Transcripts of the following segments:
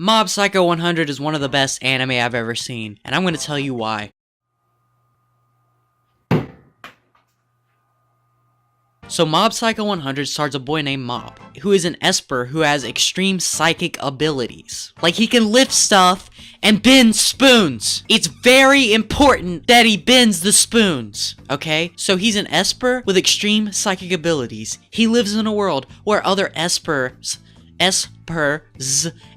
Mob Psycho 100 is one of the best anime I've ever seen, and I'm going to tell you why. So Mob Psycho 100 stars a boy named Mob, who is an Esper who has extreme psychic abilities. Like, he can lift stuff and bend spoons. It's very important that he bends the spoons, okay? So he's an Esper with extreme psychic abilities. He lives in a world where other Espers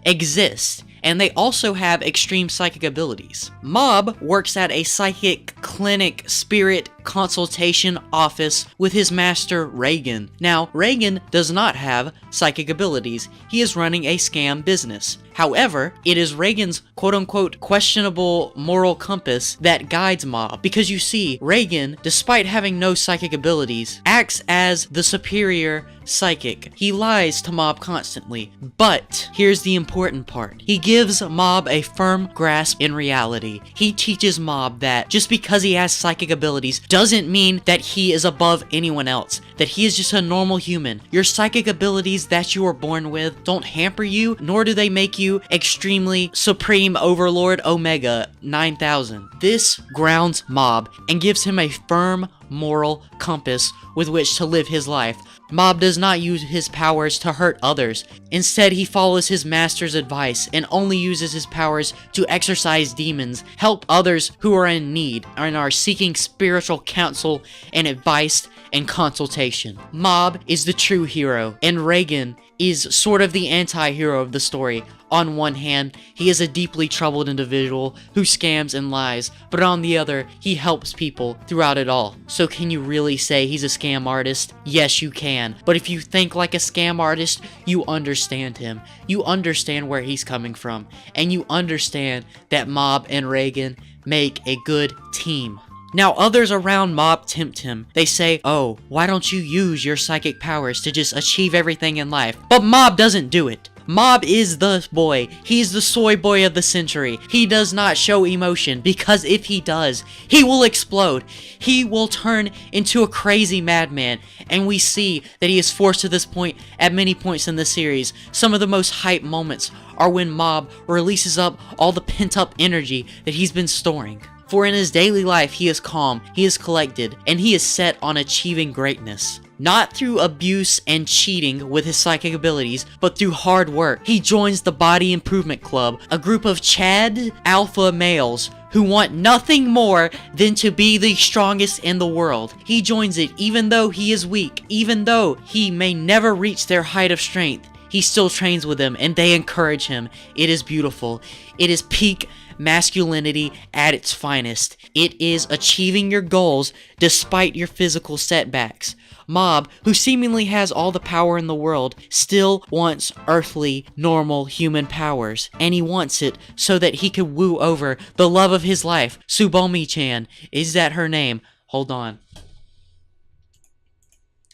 exist, and they also have extreme psychic abilities. Mob works at a psychic clinic spirit consultation office with his master Reagan. Now, Reagan does not have psychic abilities. He is running a scam business. However, it is Reagan's quote-unquote questionable moral compass that guides Mob, because you see, Reagan, despite having no psychic abilities, acts as the superior psychic. He lies to Mob constantly, but here's the important part. He gives Mob a firm grasp in reality. He teaches Mob that just because he has psychic abilities doesn't mean that he is above anyone else, that he is just a normal human. Your psychic abilities that you were born with don't hamper you, nor do they make you extremely supreme overlord Omega 9000. This grounds Mob and gives him a firm moral compass with which to live his life. Mob does not use his powers to hurt others. Instead, he follows his master's advice and only uses his powers to exorcise demons, help others who are in need, and are seeking spiritual counsel and advice and consultation. Mob is the true hero, and Reagan is sort of the anti-hero of the story. On one hand, he is a deeply troubled individual who scams and lies, but on the other, he helps people throughout it all. So can you really say he's a scam artist? Yes, you can. But if you think like a scam artist, you understand him. You understand where he's coming from. And you understand that Mob and Reagan make a good team. Now, others around Mob tempt him. They say, oh, why don't you use your psychic powers to just achieve everything in life? But Mob doesn't do it. Mob is the boy. He's the soy boy of the century. He does not show emotion, because if he does, he will explode. He will turn into a crazy madman, and we see that he is forced to this point at many points in the series. Some of the most hype moments are when Mob releases up all the pent-up energy that he's been storing. For in his daily life, he is calm, he is collected, and he is set on achieving greatness. Not through abuse and cheating with his psychic abilities, but through hard work. He joins the Body Improvement Club, a group of Chad alpha males who want nothing more than to be the strongest in the world. He joins it even though he is weak, even though he may never reach their height of strength. He still trains with them, and they encourage him. It is beautiful. It is peak masculinity at its finest. It is achieving your goals despite your physical setbacks. Mob, who seemingly has all the power in the world, still wants earthly, normal human powers, and he wants it so that he can woo over the love of his life, Tsubomi-chan. Is that her name? Hold on.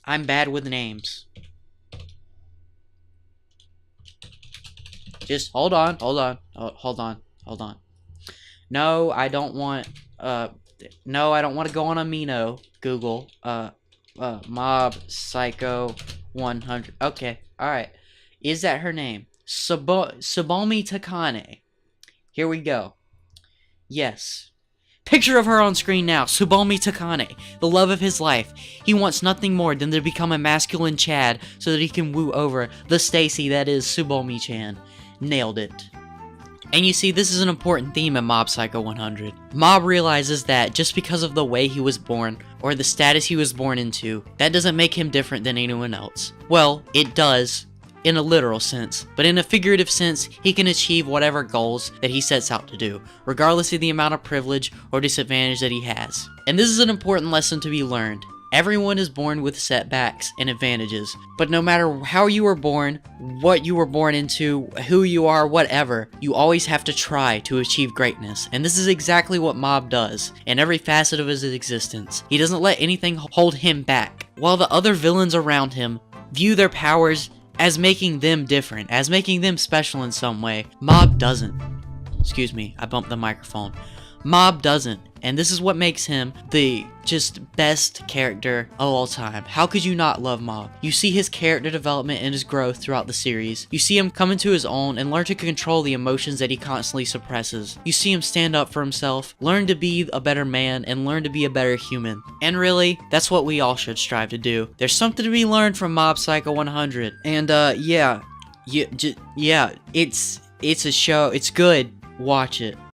I'm bad with names. Just hold on. No, I don't want to go on Amino. Google, Mob Psycho 100. Okay, alright. Is that her name? Tsubomi Takane. Here we go. Yes. Picture of her on screen now. Tsubomi Takane, the love of his life. He wants nothing more than to become a masculine Chad so that he can woo over the Stacy that is Tsubomi-chan. Nailed it. And you see, this is an important theme in Mob Psycho 100. Mob realizes that just because of the way he was born, or the status he was born into, that doesn't make him different than anyone else. Well, it does, in a literal sense, but in a figurative sense, he can achieve whatever goals that he sets out to do, regardless of the amount of privilege or disadvantage that he has. And this is an important lesson to be learned. Everyone is born with setbacks and advantages, but no matter how you were born, what you were born into, who you are, whatever, you always have to try to achieve greatness. And this is exactly what Mob does in every facet of his existence. He doesn't let anything hold him back. While the other villains around him view their powers as making them different, as making them special in some way, Mob doesn't. Excuse me, I bumped the microphone. Mob doesn't. And this is what makes him the just best character of all time. How could you not love Mob? You see his character development and his growth throughout the series. You see him come into his own and learn to control the emotions that he constantly suppresses. You see him stand up for himself, learn to be a better man, and learn to be a better human. And really, that's what we all should strive to do. There's something to be learned from Mob Psycho 100. And yeah, it's a show. It's good. Watch it.